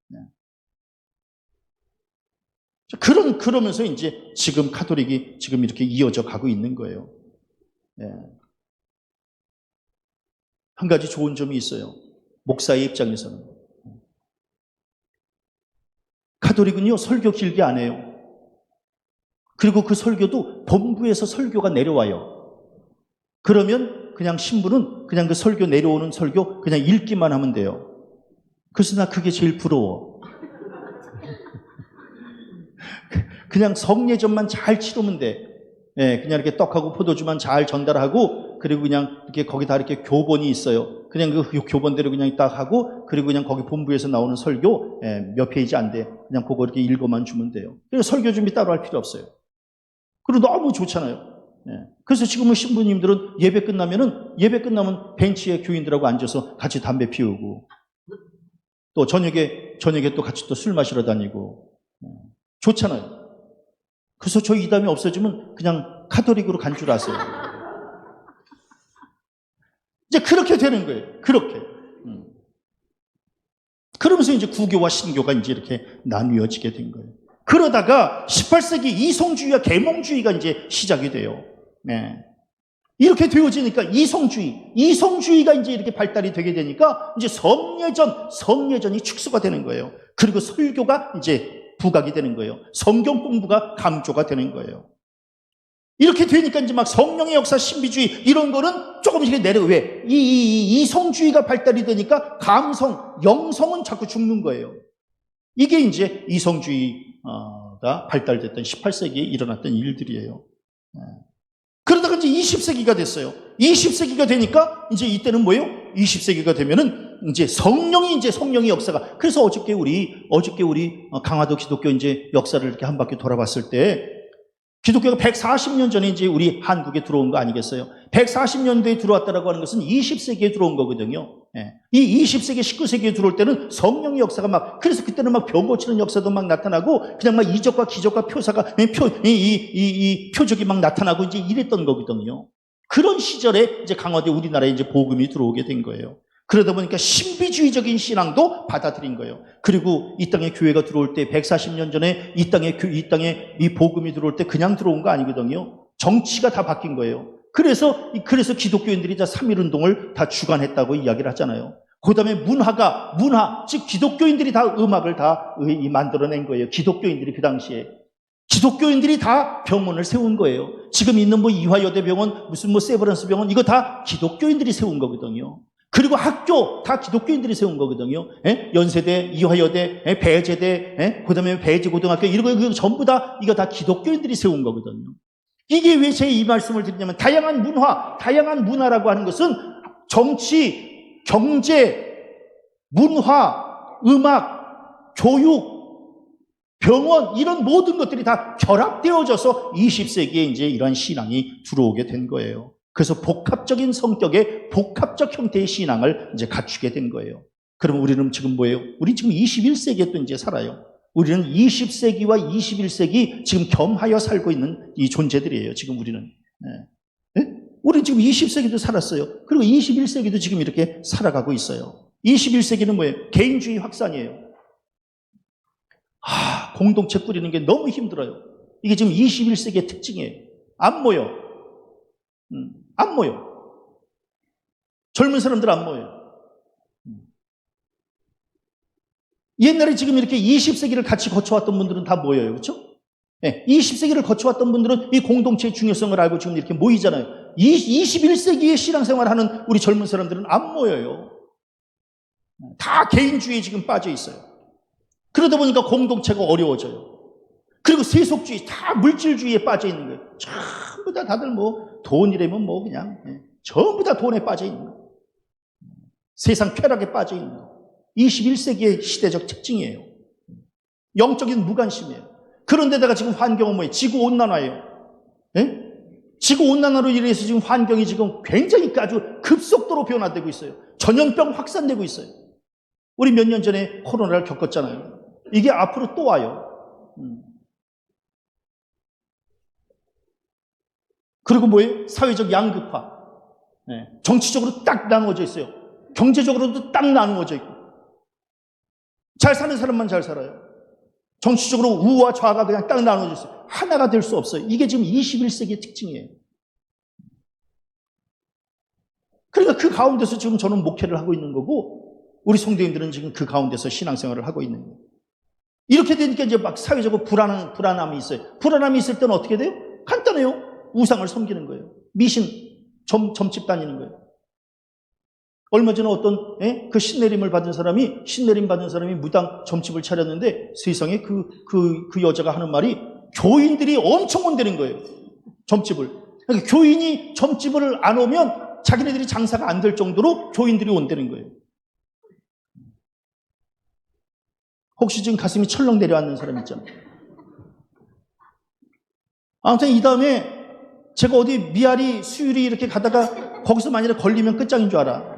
그러면서 이제 지금 카톨릭이 지금 이렇게 이어져 가고 있는 거예요. 한 가지 좋은 점이 있어요. 목사의 입장에서는. 카톨릭은요, 설교 길게 안 해요. 그리고 그 설교도 본부에서 설교가 내려와요. 그러면 그냥 신부는 그냥 그 설교 내려오는 설교 그냥 읽기만 하면 돼요. 그래서 나 그게 제일 부러워. 그냥 성례전만 잘 치르면 돼. 그냥 이렇게 떡하고 포도주만 잘 전달하고, 그리고 그냥 이렇게 거기다 이렇게 교본이 있어요. 그냥 그 교본대로 그냥 딱 하고, 그리고 그냥 거기 본부에서 나오는 설교 몇 페이지 안 돼. 그냥 그거 이렇게 읽어만 주면 돼요. 그래서 설교 준비 따로 할 필요 없어요. 그리고 너무 좋잖아요. 그래서 지금은 신부님들은 예배 끝나면 벤치에 교인들하고 앉아서 같이 담배 피우고, 또 저녁에 또 같이 또 술 마시러 다니고, 좋잖아요. 그래서 저 이담이 없어지면 그냥 카톨릭으로 간 줄 아세요. 이제 그렇게 되는 거예요. 그렇게. 그러면서 이제 구교와 신교가 이제 이렇게 나뉘어지게 된 거예요. 그러다가 18세기 이성주의와 계몽주의가 이제 시작이 돼요. 이렇게 되어지니까 이성주의가 이제 이렇게 발달이 되게 되니까 이제 성례전이 축소가 되는 거예요. 그리고 설교가 이제 부각이 되는 거예요. 성경 공부가 강조가 되는 거예요. 이렇게 되니까 이제 막 성령의 역사, 신비주의 이런 거는 조금씩 왜? 이성주의가 발달이 되니까 영성은 자꾸 죽는 거예요. 이게 이제 이성주의가 발달됐던 18세기에 일어났던 일들이에요. 그러다가 이제 20세기가 됐어요. 20세기가 되니까 이제 이때는 뭐예요? 20세기가 되면은 이제 성령의 역사가, 그래서 어저께 우리 강화도 기독교 이제 역사를 이렇게 한 바퀴 돌아봤을 때, 기독교가 140년 전에 이제 우리 한국에 들어온 거 아니겠어요? 140년대에 들어왔다라고 하는 것은 20세기에 들어온 거거든요. 예. 이 20세기, 19세기에 들어올 때는 성령의 역사가 막, 그래서 그때는 막 병 고치는 역사도 막 나타나고, 그냥 막 이적과 기적과 표사가, 표적이 막 나타나고 이제 이랬던 거거든요. 그런 시절에 이제 강화도 우리나라에 이제 복음이 들어오게 된 거예요. 그러다 보니까 신비주의적인 신앙도 받아들인 거예요. 그리고 이 땅에 교회가 들어올 때 140년 전에 이 땅에 이 복음이 들어올 때 그냥 들어온 거 아니거든요. 정치가 다 바뀐 거예요. 그래서 기독교인들이 다 3.1운동을 다 주관했다고 이야기를 하잖아요. 그 다음에 문화, 즉 기독교인들이 다 음악을 다 만들어낸 거예요. 기독교인들이 그 당시에. 기독교인들이 다 병원을 세운 거예요. 지금 있는 뭐 이화여대 병원, 무슨 뭐 세브란스 병원, 이거 다 기독교인들이 세운 거거든요. 그리고 학교 다 기독교인들이 세운 거거든요. 연세대, 이화여대, 배제대, 그 다음에 배제고등학교, 이런 거 전부 다 이거 다 기독교인들이 세운 거거든요. 이게 왜 제 이 말씀을 드리냐면, 다양한 문화라고 하는 것은 정치, 경제, 문화, 음악, 교육, 병원, 이런 모든 것들이 다 결합되어져서 20세기에 이제 이러한 신앙이 들어오게 된 거예요. 그래서 복합적인 성격의 복합적 형태의 신앙을 이제 갖추게 된 거예요. 그럼 우리는 지금 뭐예요? 우리 지금 21세기에 또 이제 살아요. 우리는 20세기와 21세기 지금 겸하여 살고 있는 이 존재들이에요. 지금 우리는. 우리는 지금 20세기도 살았어요. 그리고 21세기도 지금 이렇게 살아가고 있어요. 21세기는 뭐예요? 개인주의 확산이에요. 공동체 꾸리는 게 너무 힘들어요. 이게 지금 21세기의 특징이에요. 안 모여. 안 모여. 젊은 사람들 안 모여요. 옛날에 지금 이렇게 20세기를 같이 거쳐왔던 분들은 다 모여요. 그렇죠? 네, 20세기를 거쳐왔던 분들은 이 공동체의 중요성을 알고 지금 이렇게 모이잖아요. 21세기의 신앙생활을 하는 우리 젊은 사람들은 안 모여요. 다 개인주의에 지금 빠져 있어요. 그러다 보니까 공동체가 어려워져요. 그리고 세속주의, 다 물질주의에 빠져 있는 거예요. 전부 다 다들 뭐 돈이라면 뭐 그냥 전부 다 돈에 빠져 있는 거예요. 세상 쾌락에 빠져 있는 거예요. 21세기의 시대적 특징이에요. 영적인 무관심이에요. 그런데다가 지금 환경은 뭐예요? 지구온난화예요. 지구온난화로 인해서 지금 환경이 지금 굉장히 아주 급속도로 변화되고 있어요. 전염병 확산되고 있어요. 우리 몇 년 전에 코로나를 겪었잖아요. 이게 앞으로 또 와요. 그리고 뭐예요? 사회적 양극화. 정치적으로 딱 나누어져 있어요. 경제적으로도 딱 나누어져 있고. 잘 사는 사람만 잘 살아요. 정치적으로 우와 좌가 그냥 딱 나누어져 있어요. 하나가 될 수 없어요. 이게 지금 21세기의 특징이에요. 그러니까 그 가운데서 지금 저는 목회를 하고 있는 거고, 우리 성도님들은 지금 그 가운데서 신앙생활을 하고 있는 거예요. 이렇게 되니까 이제 막 사회적으로 불안함이 있어요. 불안함이 있을 때는 어떻게 돼요? 간단해요. 우상을 섬기는 거예요. 미신, 점집 다니는 거예요. 얼마 전에 어떤 그 신내림 받은 사람이 무당 점집을 차렸는데, 세상에 그 여자가 하는 말이, 교인들이 엄청 온다는 거예요. 점집을. 그러니까 교인이 점집을 안 오면 자기네들이 장사가 안 될 정도로 교인들이 온다는 거예요. 혹시 지금 가슴이 철렁 내려앉는 사람 있잖아요. 아무튼 이 다음에 제가 어디 미아리 수유리 이렇게 가다가 거기서 만약에 걸리면 끝장인 줄 알아.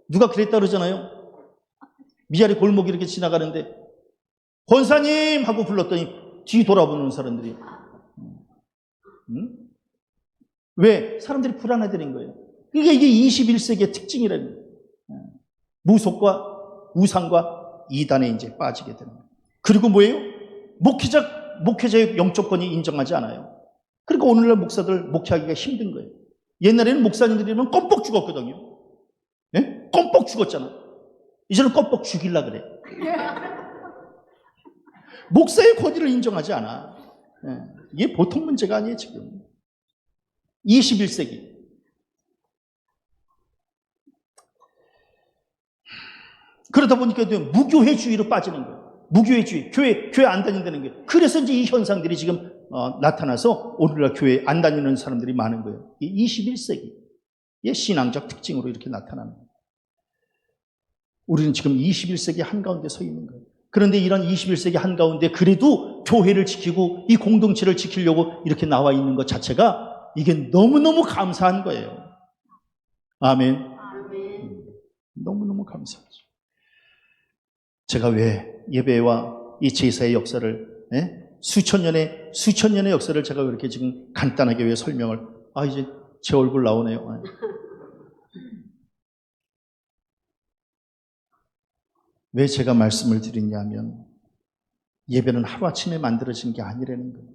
누가 그랬다 그러잖아요. 미아리 골목 이렇게 지나가는데 권사님 하고 불렀더니 뒤 돌아보는 사람들이. 왜? 사람들이 불안해지는 거예요. 그러니까 이게 21세기의 특징이라는 거예요. 무속과 우상과 이단에 이제 빠지게 되는 거예요. 그리고 뭐예요? 목회자의 영적권이 인정하지 않아요. 그러니까 오늘날 목사들 목회하기가 힘든 거예요. 옛날에는 목사님들이면 껌뻑 죽었거든요. 껌뻑 죽었잖아. 이제는 껌뻑 죽이려고 그래. 목사의 권위를 인정하지 않아. 이게 보통 문제가 아니에요, 지금. 21세기. 그러다 보니까 무교회주의로 빠지는 거예요. 무교회주의. 교회 안 다닌다는 거예요. 그래서 이제 이 현상들이 지금 나타나서 오늘날 교회 안 다니는 사람들이 많은 거예요. 이 21세기의 신앙적 특징으로 이렇게 나타나는 거예요. 우리는 지금 21세기 한가운데 서 있는 거예요. 그런데 이런 21세기 한가운데 그래도 교회를 지키고 이 공동체를 지키려고 이렇게 나와 있는 것 자체가 이게 너무너무 감사한 거예요. 아멘. 너무너무 감사하죠. 제가 왜 예배와 이 제사의 역사를 수천 년의 역사를 제가 이렇게 지금 간단하게 왜 설명을 이제 제 얼굴 나오네요. 왜 제가 말씀을 드리냐면 예배는 하루아침에 만들어진 게 아니라는 거예요.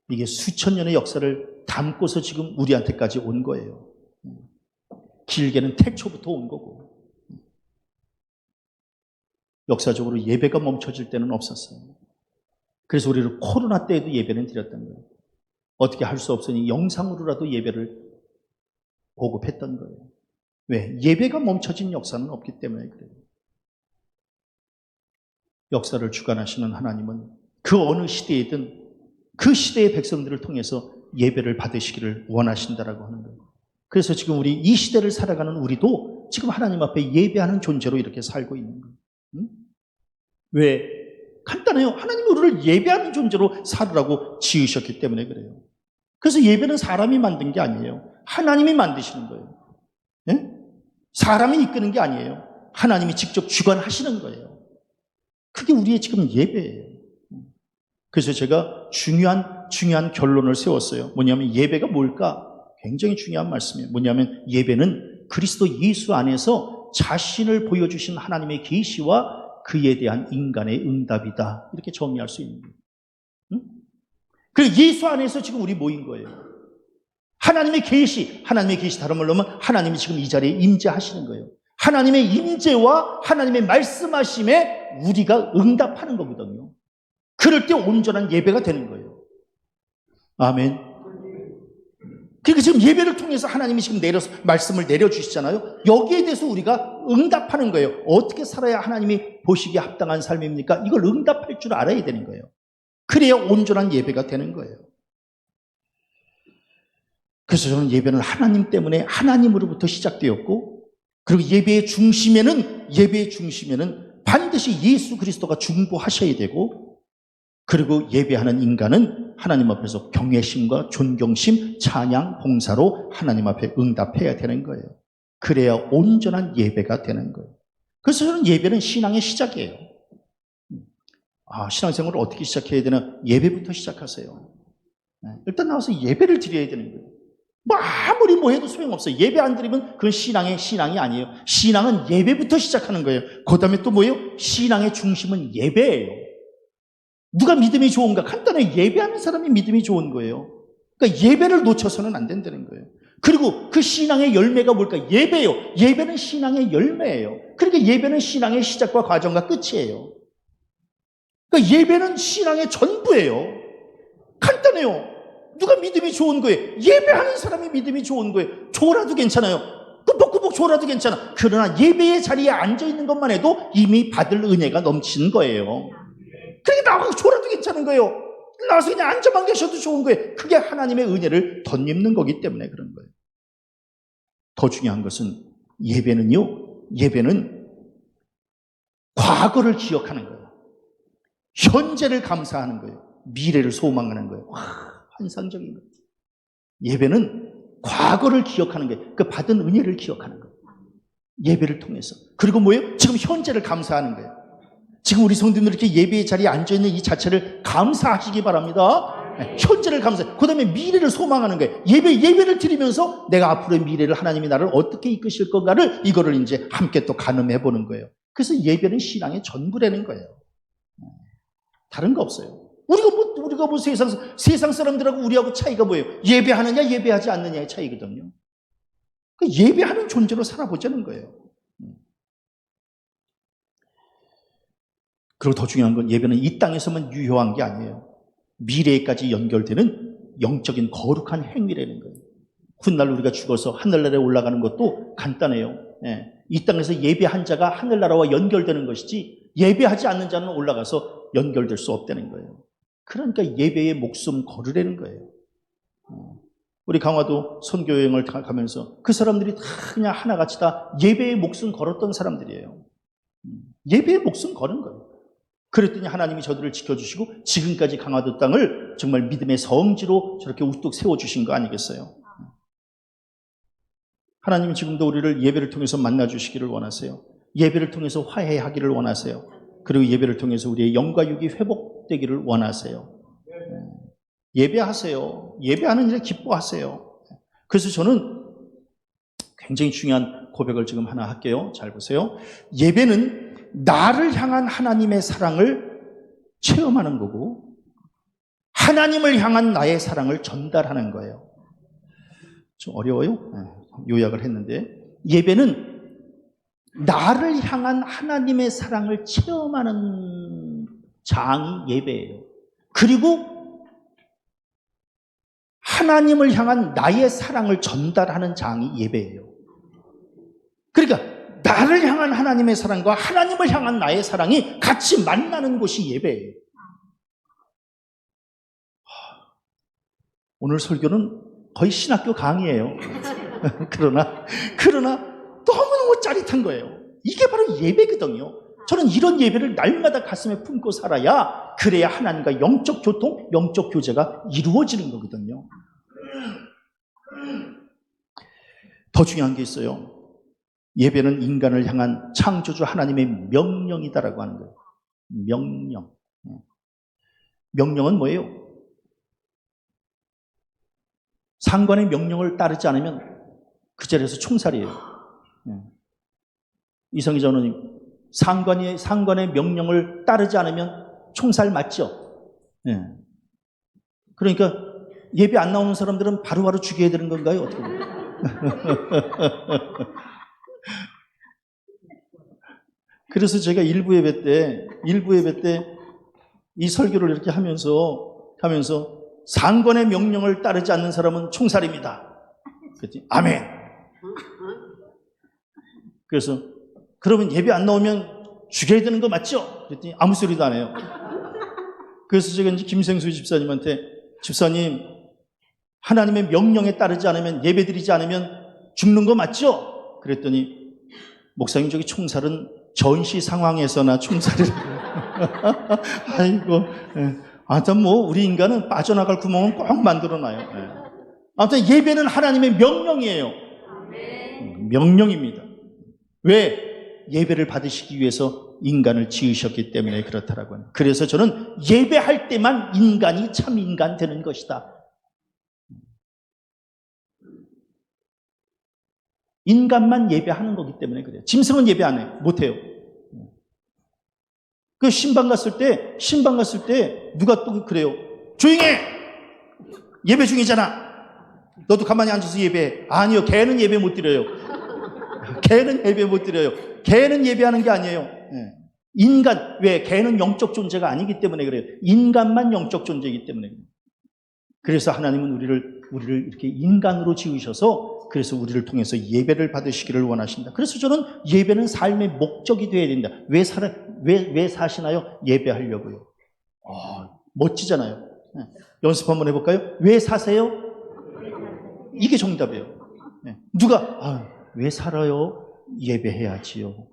이게 수천 년의 역사를 담고서 지금 우리한테까지 온 거예요. 길게는 태초부터 온 거고. 역사적으로 예배가 멈춰질 때는 없었어요. 그래서 우리는 코로나 때에도 예배는 드렸던 거예요. 어떻게 할 수 없으니 영상으로라도 예배를 보급했던 거예요. 왜? 예배가 멈춰진 역사는 없기 때문에 그래요. 역사를 주관하시는 하나님은 그 어느 시대이든 그 시대의 백성들을 통해서 예배를 받으시기를 원하신다라고 하는 거예요. 그래서 지금 우리 이 시대를 살아가는 우리도 지금 하나님 앞에 예배하는 존재로 이렇게 살고 있는 거예요. 왜? 간단해요. 하나님이 우리를 예배하는 존재로 살으라고 지으셨기 때문에 그래요. 그래서 예배는 사람이 만든 게 아니에요. 하나님이 만드시는 거예요. 사람이 이끄는 게 아니에요. 하나님이 직접 주관하시는 거예요. 그게 우리의 지금 예배예요. 그래서 제가 중요한 결론을 세웠어요. 뭐냐면 예배가 뭘까? 굉장히 중요한 말씀이에요. 뭐냐면 예배는 그리스도 예수 안에서 자신을 보여주신 하나님의 계시와 그에 대한 인간의 응답이다. 이렇게 정리할 수 있는 거예요. 그리고 예수 안에서 지금 우리 모인 거예요. 하나님의 계시 다른 말로 하면 하나님이 지금 이 자리에 임재하시는 거예요. 하나님의 임재와 하나님의 말씀하심에 우리가 응답하는 거거든요. 그럴 때 온전한 예배가 되는 거예요. 아멘. 그러니까 지금 예배를 통해서 하나님이 지금 말씀을 내려주시잖아요. 여기에 대해서 우리가 응답하는 거예요. 어떻게 살아야 하나님이 보시기에 합당한 삶입니까? 이걸 응답할 줄 알아야 되는 거예요. 그래야 온전한 예배가 되는 거예요. 그래서 저는 예배는 하나님 때문에 하나님으로부터 시작되었고, 그리고 예배의 중심에는 반드시 예수 그리스도가 중보하셔야 되고, 그리고 예배하는 인간은 하나님 앞에서 경외심과 존경심, 찬양, 봉사로 하나님 앞에 응답해야 되는 거예요. 그래야 온전한 예배가 되는 거예요. 그래서 저는 예배는 신앙의 시작이에요. 신앙생활을 어떻게 시작해야 되나? 예배부터 시작하세요. 일단 나와서 예배를 드려야 되는 거예요. 아무리 해도 소용없어요. 예배 안 드리면 그건 신앙이 아니에요. 신앙은 예배부터 시작하는 거예요. 그 다음에 또 뭐예요? 신앙의 중심은 예배예요. 누가 믿음이 좋은가? 간단하게 예배하는 사람이 믿음이 좋은 거예요. 그러니까 예배를 놓쳐서는 안 된다는 거예요. 그리고 그 신앙의 열매가 뭘까? 예배예요. 예배는 신앙의 열매예요. 그러니까 예배는 신앙의 시작과 과정과 끝이에요. 그러니까 예배는 신앙의 전부예요. 간단해요. 누가 믿음이 좋은 거예요? 예배하는 사람이 믿음이 좋은 거예요. 졸아도 괜찮아요. 꾸벅꾸벅 졸아도 괜찮아. 그러나 예배의 자리에 앉아있는 것만 해도 이미 받을 은혜가 넘치는 거예요. 그러니까 나와서 졸아도 괜찮은 거예요. 나와서 그냥 앉아만 계셔도 좋은 거예요. 그게 하나님의 은혜를 덧입는 거기 때문에 그런 거예요. 더 중요한 것은 예배는 과거를 기억하는 거예요. 현재를 감사하는 거예요. 미래를 소망하는 거예요. 환상적인 거예요. 예배는 과거를 기억하는 거예요. 그 받은 은혜를 기억하는 거예요. 예배를 통해서. 그리고 뭐예요? 지금 현재를 감사하는 거예요. 지금 우리 성도님들 이렇게 예배의 자리에 앉아있는 이 자체를 감사하시기 바랍니다. 현재를 감사해. 그 다음에 미래를 소망하는 거예요. 예배를 드리면서 내가 앞으로의 미래를 하나님이 나를 어떻게 이끄실 건가를 이거를 이제 함께 또 가늠해 보는 거예요. 그래서 예배는 신앙의 전부라는 거예요. 다른 거 없어요. 우리가 뭐 세상 사람들하고 우리하고 차이가 뭐예요? 예배하느냐 예배하지 않느냐의 차이거든요. 예배하는 존재로 살아보자는 거예요. 그리고 더 중요한 건 예배는 이 땅에서만 유효한 게 아니에요. 미래에까지 연결되는 영적인 거룩한 행위라는 거예요. 훗날 우리가 죽어서 하늘나라에 올라가는 것도 간단해요. 이 땅에서 예배한 자가 하늘나라와 연결되는 것이지 예배하지 않는 자는 올라가서 연결될 수 없다는 거예요. 그러니까 예배의 목숨 걸으라는 거예요. 우리 강화도 선교여행을 가면서 그 사람들이 다 그냥 하나같이 다 예배의 목숨 걸었던 사람들이에요. 예배의 목숨 거는 거예요. 그랬더니 하나님이 저들을 지켜주시고 지금까지 강화도 땅을 정말 믿음의 성지로 저렇게 우뚝 세워주신 거 아니겠어요? 하나님은 지금도 우리를 예배를 통해서 만나주시기를 원하세요. 예배를 통해서 화해하기를 원하세요. 그리고 예배를 통해서 우리의 영과 육이 회복되기를 원하세요. 예배하세요. 예배하는 일에 기뻐하세요. 그래서 저는 굉장히 중요한 고백을 지금 하나 할게요. 잘 보세요. 예배는 나를 향한 하나님의 사랑을 체험하는 거고 하나님을 향한 나의 사랑을 전달하는 거예요. 좀 어려워요? 요약을 했는데 예배는 나를 향한 하나님의 사랑을 체험하는 장이 예배예요. 그리고 하나님을 향한 나의 사랑을 전달하는 장이 예배예요. 그러니까 나를 향한 하나님의 사랑과 하나님을 향한 나의 사랑이 같이 만나는 곳이 예배예요. 오늘 설교는 거의 신학교 강의예요. 그러나 너무너무 짜릿한 거예요. 이게 바로 예배거든요. 저는 이런 예배를 날마다 가슴에 품고 살아야 그래야 하나님과 영적 교통, 영적 교제가 이루어지는 거거든요. 더 중요한 게 있어요. 예배는 인간을 향한 창조주 하나님의 명령이다라고 하는 거예요. 명령. 명령은 뭐예요? 상관의 명령을 따르지 않으면 그 자리에서 총살이에요. 이성희 전우님, 상관의 명령을 따르지 않으면 총살 맞죠? 그러니까 예배 안 나오는 사람들은 바로바로 죽여야 되는 건가요? 어떻게 보면? 그래서 제가 일부 예배 때 이 설교를 이렇게 하면서 상관의 명령을 따르지 않는 사람은 총살입니다. 그랬더니 아멘. 그래서 그러면 예배 안 나오면 죽여야 되는 거 맞죠? 그랬더니 아무 소리도 안 해요. 그래서 제가 이제 김생수 집사님한테 집사님 하나님의 명령에 따르지 않으면 예배 드리지 않으면 죽는 거 맞죠? 그랬더니 목사님 저기 총살은 전시 상황에서나 총살이라고. 아이고. 아무튼 뭐 우리 인간은 빠져나갈 구멍은 꼭 만들어놔요. 아무튼 예배는 하나님의 명령이에요. 명령입니다. 왜? 예배를 받으시기 위해서 인간을 지으셨기 때문에 그렇다라고요. 그래서 저는 예배할 때만 인간이 참 인간 되는 것이다. 인간만 예배하는 거기 때문에 그래요. 짐승은 예배 안 해요. 못 해요. 그 신방 갔을 때 누가 또 그래요. 조용히 해! 예배 중이잖아. 너도 가만히 앉아서 예배해. 아니요. 걔는 예배 못 드려요. 걔는 예배 못 드려요. 걔는 예배하는 게 아니에요. 인간, 왜? 걔는 영적 존재가 아니기 때문에 그래요. 인간만 영적 존재이기 때문에 그래요. 그래서 하나님은 우리를 이렇게 인간으로 지으셔서 그래서 우리를 통해서 예배를 받으시기를 원하신다. 그래서 저는 예배는 삶의 목적이 되어야 된다. 왜 사시나요? 예배하려고요. 멋지잖아요. 연습 한번 해볼까요? 왜 사세요? 이게 정답이에요. 누가 왜 살아요? 예배해야지요.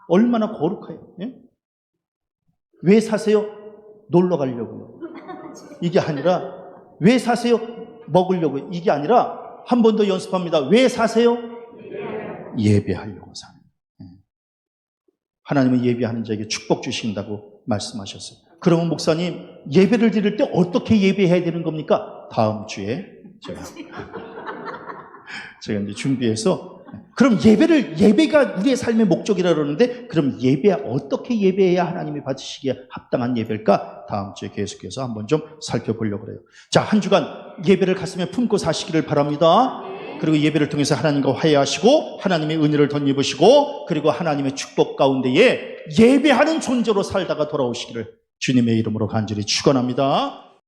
얼마나 거룩해요. 왜 사세요? 놀러 가려고요. 이게 아니라 왜 사세요? 먹으려고요. 이게 아니라 한 번 더 연습합니다. 왜 사세요? 예배하려고 사는. 하나님은 예배하는 자에게 축복 주신다고 말씀하셨어요. 그러면 목사님, 예배를 드릴 때 어떻게 예배해야 되는 겁니까? 다음 주에 제가 이제 준비해서 그럼 예배가 우리의 삶의 목적이라 그러는데 그럼 어떻게 예배해야 하나님이 받으시기에 합당한 예배일까? 다음 주에 계속해서 한번 좀 살펴보려고 그래요. 자, 한 주간 예배를 가슴에 품고 사시기를 바랍니다. 그리고 예배를 통해서 하나님과 화해하시고 하나님의 은혜를 덧입으시고 그리고 하나님의 축복 가운데에 예배하는 존재로 살다가 돌아오시기를 주님의 이름으로 간절히 축원합니다.